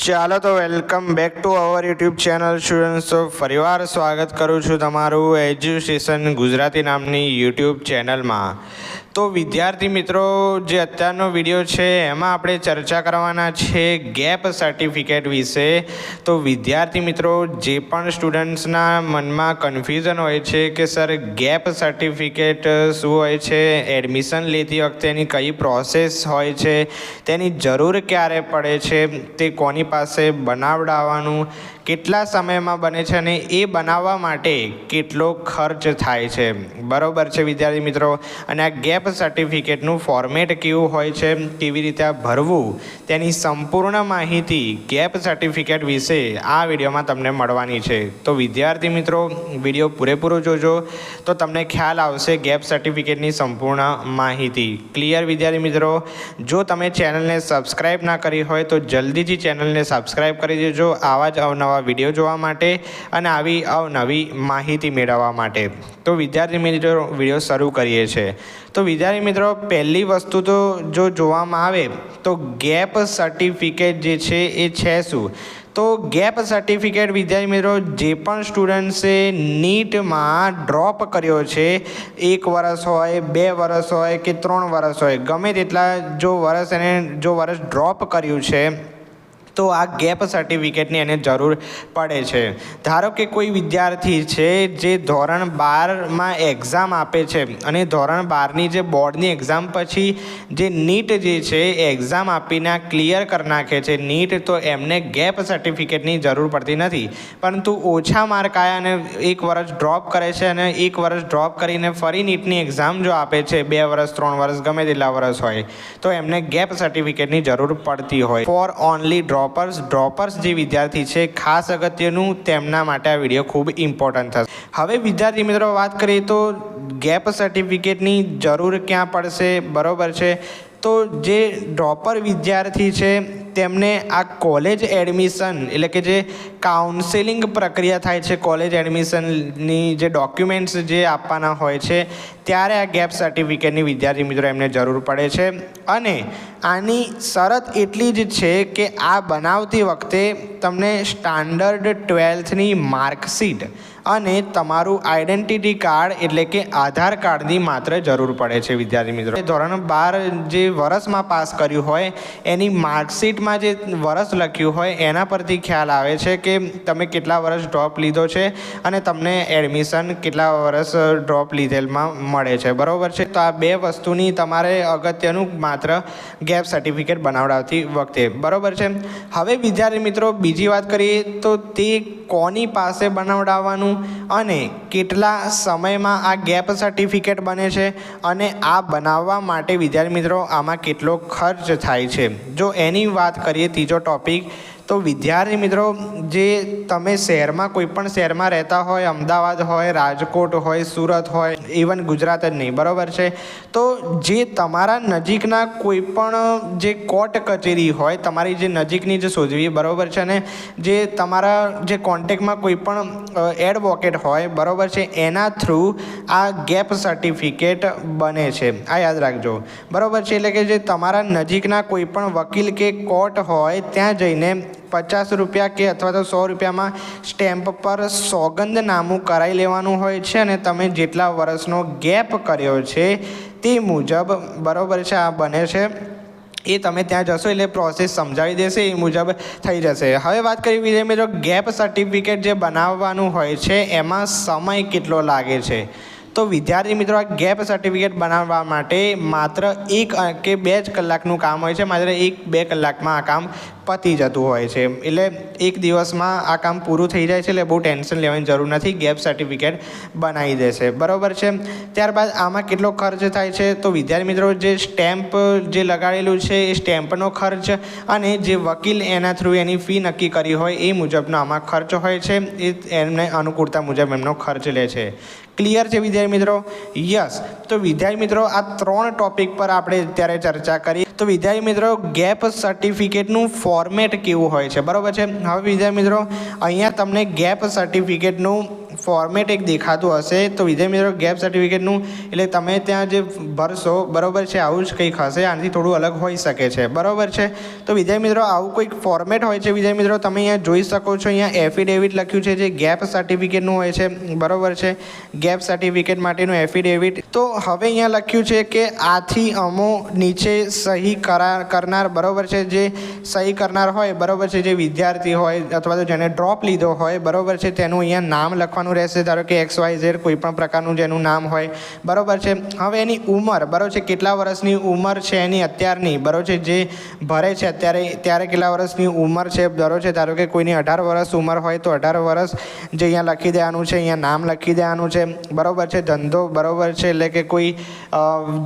ચાલો તો welcome back to our YouTube channel students. તો ફરીવાર સ્વાગત કરું છું તમારું એજ્યુકેશન ગુજરાતી નામની યુટ્યુબ ચેનલમાં. તો વિદ્યાર્થી મિત્રો, જે અત્યારનો વિડીયો છે એમાં આપણે ચર્ચા કરવાના છે ગેપ સર્ટિફિકેટ વિશે. તો વિદ્યાર્થી મિત્રો, જે પણ સ્ટુડન્ટ્સના મનમાં કન્ફ્યુઝન હોય છે કે સર ગેપ સર્ટિફિકેટ શું હોય છે, એડમિશન લેતી વખતે એની કઈ પ્રોસેસ હોય છે, તેની જરૂર ક્યારે પડે છે, તે કોની પાસે બનાવડાવવાનું, કેટલા સમયમાં બને છે અને એ બનાવવા માટે કેટલો ખર્ચ થાય છે. બરાબર છે વિદ્યાર્થી મિત્રો. અને આ ગેપ સર્ટિફિકેટનું ફોર્મેટ કેવું હોય છે, કેવી રીતે આ ભરવું, તેની સંપૂર્ણ માહિતી ગેપ સર્ટિફિકેટ વિશે આ વિડીયોમાં તમને મળવાની છે. તો વિદ્યાર્થી મિત્રો, વિડીયો પૂરેપૂરો જોજો તો તમને ખ્યાલ આવશે ગેપ સર્ટિફિકેટની સંપૂર્ણ માહિતી. ક્લિયર વિદ્યાર્થી મિત્રો? જો તમે ચેનલને સબસ્ક્રાઈબ ના કરી હોય તો જલ્દીથી ચેનલને સબસ્ક્રાઈબ કરી દેજો આવા જ અવનવા વિડીયો જોવા માટે અને આવી અવનવી માહિતી મેળવવા માટે. તો વિદ્યાર્થી મિત્રો, વિડીયો શરૂ કરીએ છીએ. તો વિદ્યાર્થી મિત્રો, પહેલી વસ્તુ તો જો જોવામાં આવે તો ગેપ સર્ટિફિકેટ જે છે એ છે શું? તો ગેપ સર્ટિફિકેટ વિદ્યાર્થી મિત્રો, જે પણ સ્ટુડન્ટ્સે નીટમાં ડ્રોપ કર્યો છે, 1 વર્ષ હોય, 2 વર્ષ હોય કે 3 વર્ષ હોય, ગમે તેટલા જો વર્ષ ડ્રોપ કર્યું છે, તો આ ગેપ સર્ટિફિકેટની એને જરૂર પડે છે. ધારો કે કોઈ વિદ્યાર્થી છે જે ધોરણ 12માં એક્ઝામ આપે છે અને ધોરણ 12ની જે બોર્ડની એક્ઝામ પછી જે નીટ જે છે એ એક્ઝામ આપીને ક્લિયર કરી નાખે છે નીટ, તો એમને ગેપ સર્ટિફિકેટની જરૂર પડતી નથી. પરંતુ ઓછા માર્ક આવ્યા અને 1 વર્ષ ડ્રોપ કરે છે અને 1 વર્ષ ડ્રોપ કરીને ફરી નીટની એક્ઝામ જો આપે છે, 2 વર્ષ 3 વર્ષ ગમે તેટલા વર્ષ હોય, તો એમને ગેપ સર્ટિફિકેટની જરૂર પડતી હોય. ફોર ઓનલી ડ્રોપર્સ જે વિદ્યાર્થી છે, ખાસ અગત્યનું, તેમના માટે આ વિડીયો ખૂબ ઇમ્પોર્ટન્ટ થશે. હવે વિદ્યાર્થી મિત્રો, વાત કરીએ તો ગેપ સર્ટિફિકેટની જરૂર ક્યાં પડશે? બરાબર છે. તો જે ડ્રોપર વિદ્યાર્થી છે તેમને આ કોલેજ એડમિશન, એટલે કે જે કાઉન્સેલિંગ પ્રક્રિયા થાય છે, કોલેજ એડમિશનની જે ડોક્યુમેન્ટ્સ જે આપવાના હોય છે, ત્યારે આ ગેપ સર્ટિફિકેટની વિદ્યાર્થી મિત્રો એમને જરૂર પડે છે. અને આની શરત એટલી જ છે કે આ બનાવતી વખતે તમને સ્ટાન્ડર્ડ 12થની માર્કશીટ અને તમારું આઈડેન્ટિટી કાર્ડ એટલે કે આધાર કાર્ડની માત્ર જરૂર પડે છે વિદ્યાર્થી મિત્રો. ધોરણ 12 જે વર્ષમાં પાસ કર્યું હોય એની માર્કશીટમાં જે વર્ષ લખ્યું હોય એના પરથી ખ્યાલ આવે છે કે તમે કેટલા વર્ષ ડ્રોપ લીધો છે અને તમને એડમિશન કેટલા વર્ષ ડ્રોપ લીધેલમાં મળે છે. બરાબર છે. તો આ 2 વસ્તુની તમારે અગત્યનું માત્ર ગેપ સર્ટિફિકેટ બનાવડાવતી વખતે. બરાબર છે. હવે વિદ્યાર્થી મિત્રો, બીજી વાત કરીએ તો તે કોની પાસે બનાવડાવવાનું અને કેટલા સમયમાં આ ગેપ સર્ટિફિકેટ બને છે અને આ બનાવવા માટે વિદ્યાર્થી મિત્રો આમાં કેટલો ખર્ચ થાય છે. જો એની વાત કરીએ, ત્રીજો ટોપિક, તો વિદ્યાર્થી મિત્રો, જે તમે શહેરમાં, કોઈ પણ શહેરમાં રહેતા હોય, અમદાવાદ હોય, રાજકોટ હોય, સુરત હોય, ઇવન ગુજરાત જ નહીં, બરાબર છે, તો જે તમારા નજીકના કોઈ પણ જે કોર્ટ કચેરી હોય, તમારી જે નજીકની જે શોધવી, બરાબર છે, ને જે તમારા જે કોન્ટેક્ટમાં કોઈ પણ એડવોકેટ હોય, બરાબર છે, એના થ્રુ આ ગેપ સર્ટિફિકેટ બને છે. આ યાદ રાખજો. બરાબર છે. એટલે કે જે તમારા નજીકના કોઈ પણ વકીલ કે કોર્ટ હોય ત્યાં જઈને 50 રૂપિયા કે અથવા તો 100 રૂપિયામાં સ્ટેમ્પ પર સોગંદનામું કરાવી લેવાનું હોય છે અને તમે જેટલા વર્ષનો ગેપ કર્યો છે તે મુજબ, બરાબર છે, આ બને છે. એ તમે ત્યાં જશો એટલે પ્રોસેસ સમજાવી દેશે, એ મુજબ થઈ જશે. હવે વાત કરીએ વિદ્યાર્થી મિત્રો, ગેપ સર્ટિફિકેટ જે બનાવવાનું હોય છે એમાં સમય કેટલો લાગે છે? તો વિદ્યાર્થી મિત્રો, આ ગેપ સર્ટિફિકેટ બનાવવા માટે માત્ર 1 કે 2 જ કલાકનું કામ હોય છે. માત્ર 1-2 કલાકમાં આ કામ પતી જતું હોય છે. એટલે 1 દિવસમાં આ કામ પૂરું થઈ જાય છે. એટલે બહુ ટેન્શન લેવાની જરૂર નથી, ગેપ સર્ટિફિકેટ બનાવી દેશે. બરાબર છે. ત્યારબાદ આમાં કેટલો ખર્ચ થાય છે? તો વિદ્યાર્થી મિત્રો, જે સ્ટેમ્પ જે લગાડેલું છે એ સ્ટેમ્પનો ખર્ચ અને જે વકીલ એના થ્રુ એની ફી નક્કી કરી હોય એ મુજબનો આમાં ખર્ચ હોય છે. એ એમને અનુકૂળતા મુજબ એમનો ખર્ચ લે છે. ક્લિયર છે વિદ્યાર્થી મિત્રો? યસ. તો વિદ્યાર્થી મિત્રો, આ 3 ટોપિક પર આપણે અત્યારે ચર્ચા કરી. તો વિદ્યાર્થી મિત્રો, ગેપ સર્ટિફિકેટનું ફોર્મેટ કેવું હોય છે? બરાબર છે. હવે વિદ્યાર્થી મિત્રો, અહીંયા તમને ગેપ સર્ટિફિકેટનું ફોર્મેટ એક દેખાતું હશે. તો વિદ્યાર્થી મિત્રો ગેપ સર્ટિફિકેટનું એટલે તમે ત્યાં જે ભરશો બરાબર છે આવું જ કંઈક હશે, આનાથી થોડું અલગ હોઈ શકે છે બરાબર છે. તો વિદ્યાર્થી મિત્રો આવું કોઈક ફોર્મેટ હોય છે. વિદ્યાર્થી મિત્રો તમે અહીંયા જોઈ શકો છો, અહીંયા એફિડેવિટ લખ્યું છે જે ગેપ સર્ટિફિકેટનું હોય છે બરાબર છે, ગેપ સર્ટિફિકેટ માટેનું એફિડેવિટ. તો હવે અહીંયા લખ્યું છે કે આથી અમો નીચે સહી કરનાર બરાબર છે, જે સહી કરનાર હોય બરાબર છે, જે વિદ્યાર્થી હોય અથવા તો જેને ડ્રોપ લીધો હોય બરાબર છે તેનું અહીંયા નામ લખવાનું રહેશે. ધારો કે XYZ કોઈ પણ પ્રકારનું જેનું નામ હોય બરાબર છે. હવે એની ઉંમર બરાબર છે, કેટલા વર્ષની ઉંમર છે એની અત્યારની બરાબર છે, જે ભરે છે ત્યારે કેટલા વર્ષની ઉંમર છે બરાબર છે. ધારો કે કોઈની 18 વર્ષ ઉંમર હોય તો 18 વર્ષ જે અહીંયા લખી દેવાનું છે, અહીંયા નામ લખી દેવાનું છે બરાબર છે. ધંધો બરાબર છે એટલે કે કોઈ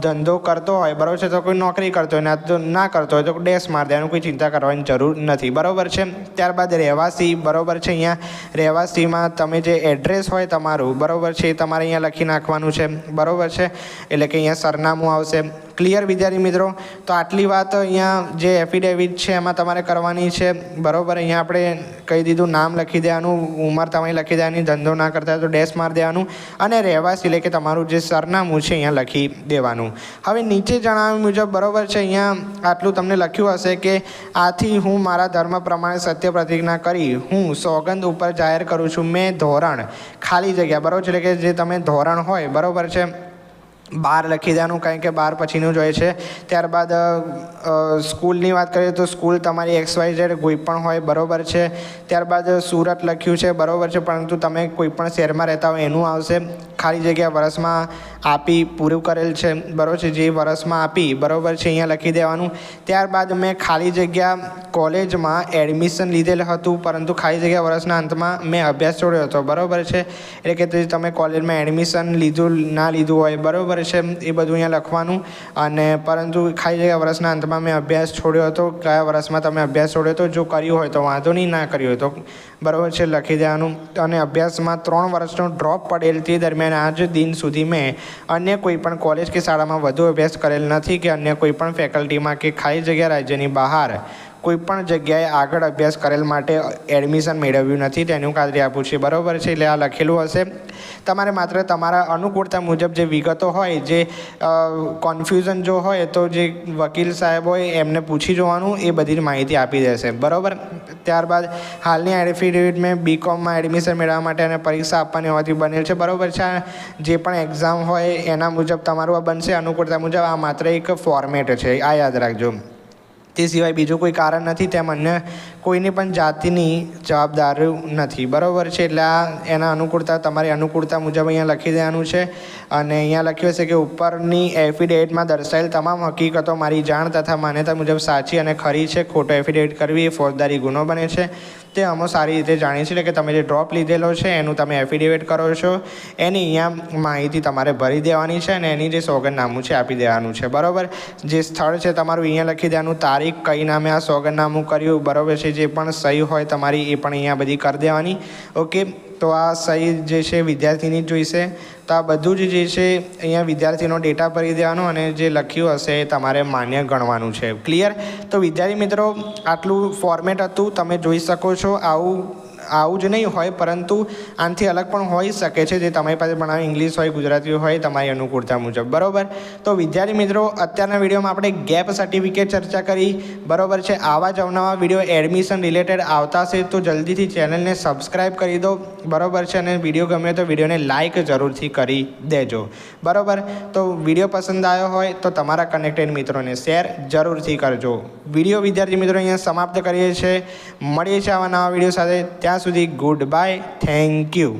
ધંધો કરતો હોય બરાબર છે, તો કોઈ નોકરી કરતો હોય તો ના કરતો હોય તો ડેશ માર દેવાનું, કોઈ ચિંતા કરવાની જરૂર નથી બરાબર છે. ત્યારબાદ રહેવાસી બરાબર છે, અહીંયા રહેવાસીમાં તમે જે એડ્રેસ હોય તમારું બરાબર છે એ તમારે અહીંયા લખી નાખવાનું છે બરાબર છે, એટલે કે અહીંયા સરનામું આવશે. ક્લિયર વિદ્યાર્થી મિત્રો? તો આટલી વાત અહીંયા જે એફિડેવિટ છે એમાં તમારે કરવાની છે બરાબર. અહીંયા આપણે કહી દીધું, નામ લખી દેવાનું, ઉંમર તમારી લખી દેવાની, ધંધો ના કરતા તો ડેશ માર દેવાનું, અને રહેવાસી એટલે કે તમારું જે સરનામું છે અહીંયા લખી દેવાનું. હવે નીચે જણાવ્યા મુજબ બરાબર છે, અહીંયા આટલું તમને લખ્યું હશે કે આથી હું મારા ધર્મ પ્રમાણે સત્ય પ્રતિજ્ઞા કરી હું સોગંદ ઉપર જાહેર કરું છું મેં ધોરણ ખાલી જગ્યા બરાબર છે, એટલે કે જે તમે ધોરણ હોય બરાબર છે 12 લખી દેવાનું, કારણ કે 12 પછીનું જ હોય છે. ત્યારબાદ સ્કૂલની વાત કરીએ તો સ્કૂલ તમારી XYZ કોઈ પણ હોય બરાબર છે. ત્યારબાદ સુરત લખ્યું છે બરાબર છે, પરંતુ તમે કોઈ પણ શહેરમાં રહેતા હોય એનું આવશે. ખાલી જગ્યા વર્ષમાં આપી પૂરું કરેલ છે બરાબર છે, જે વર્ષમાં આપી બરાબર છે અહીંયા લખી દેવાનું. ત્યારબાદ મેં ખાલી જગ્યા કોલેજમાં એડમિશન લીધેલ હતું, પરંતુ ખાલી જગ્યા વર્ષના અંતમાં મેં અભ્યાસ છોડ્યો હતો બરાબર છે, એટલે કે તમે કોલેજમાં એડમિશન લીધું ના લીધું હોય બરાબર છે એ બધું અહીંયા લખવાનું. અને પરંતુ ખાલી જગ્યા વર્ષના અંતમાં મેં અભ્યાસ છોડ્યો હતો, કયા વર્ષમાં તમે અભ્યાસ છોડ્યો હતો, જો કર્યું હોય તો વાંધો નહીં, ના કર્યું હોય તો બરાબર છે લખી દેવાનું. અને અભ્યાસમાં 3 વર્ષનો ડ્રોપ પડેલ તે દરમિયાન આજ દિન સુધી મેં અન્ય કોઈ પણ કોલેજ કે શાળામાં વધુ અભ્યાસ કરેલ નથી કે અન્ય કોઈ પણ ફેકલ્ટીમાં કે ખાલી જગ્યા રાજ્યની બહાર કોઈ પણ જગ્યાએ આગળ અભ્યાસ કરેલ માટે એડમિશન મેળવ્યું નથી તેનું ખાતરી આપું છે બરાબર છે. એટલે આ લખેલું હશે. તમારે માત્ર તમારા અનુકૂળતા મુજબ જે વિગતો હોય, જે કન્ફ્યુઝન જો હોય તો જે વકીલ સાહેબ હોય એમને પૂછી જોવાનું, એ બધી જ માહિતી આપી દેશે બરાબર. ત્યારબાદ હાલની એફિડેવિટ મેં BComમાં એડમિશન મેળવવા માટે અને પરીક્ષા આપવાની હોવાથી બનેલ છે બરાબર છે. જે પણ એક્ઝામ હોય એના મુજબ તમારું આ બનશે અનુકૂળતા મુજબ. આ માત્ર એક ફોર્મેટ છે, આ યાદ રાખજો. તે સિવાય બીજું કોઈ કારણ નથી, તેમ અન્ય કોઈની પણ જાતિની જવાબદારી નથી બરાબર છે. એટલે આ એના અનુકૂળતા તમારી અનુકૂળતા મુજબ અહીંયા લખી દેવાનું છે. અને અહીંયા લખ્યું હશે કે ઉપરની એફિડેવિટમાં દર્શાવેલ તમામ હકીકતો મારી જાણ તથા માન્યતા મુજબ સાચી અને ખરી છે. ખોટો એફિડેવિટ કરવી એ ફોજદારી ગુનો બને છે, તે અમે સારી રીતે જાણીએ છીએ. એટલે કે તમે જે ડ્રોપ લીધેલો છે એનું તમે એફિડેવિટ કરો છો, એની અહીંયા માહિતી તમારે ભરી દેવાની છે અને એની જે સોગંદનામું છે આપી દેવાનું છે બરાબર. જે સ્થળ છે તમારું અહીંયા લખી દેવાનું, તારીખ કઈ નામે આ સોગંદનામું કર્યું બરાબર છે, જે પણ સહી હોય તમારી એ પણ અહીંયા બધી કરી દેવાની. ઓકે, તો આ સહી જે છે વિદ્યાર્થીની જોઈશે. તો આ બધું જ જે છે અહીંયા વિદ્યાર્થીનો ડેટા ભરી દેવાનો અને જે લખ્યું હશે એ તમારે માન્ય ગણવાનું છે. ક્લિયર? તો વિદ્યાર્થી મિત્રો આટલું ફોર્મેટ હતું, તમે જોઈ શકો છો. આવું જ નહીં હોય, પરંતુ આનાથી અલગ પણ હોઈ શકે છે, જે તમારી પાસે ભણાવે ઇંગ્લિશ હોય, ગુજરાતી હોય, તમારી અનુકૂળતા મુજબ બરાબર. તો વિદ્યાર્થી મિત્રો અત્યારના વિડીયોમાં આપણે ગેપ સર્ટિફિકેટ ચર્ચા કરી બરાબર છે. આવા જ અવનવા વિડીયો એડમિશન રિલેટેડ આવતા છે તો જલ્દીથી ચેનલને સબસ્ક્રાઈબ કરી દો બરાબર છે. અને વિડીયો ગમે તો વિડીયોને લાઇક જરૂરથી કરી દેજો બરાબર. તો વિડીયો પસંદ આવ્યો હોય તો તમારા કનેક્ટેડ મિત્રોને શેર જરૂરથી કરજો. વિડીયો વિદ્યાર્થી મિત્રો અહીંયા સમાપ્ત કરીએ છીએ. મળીએ છીએ આવા નવા વિડીયો સાથે. ત્યાં સુધી ગુડ બાય, થેન્ક યુ.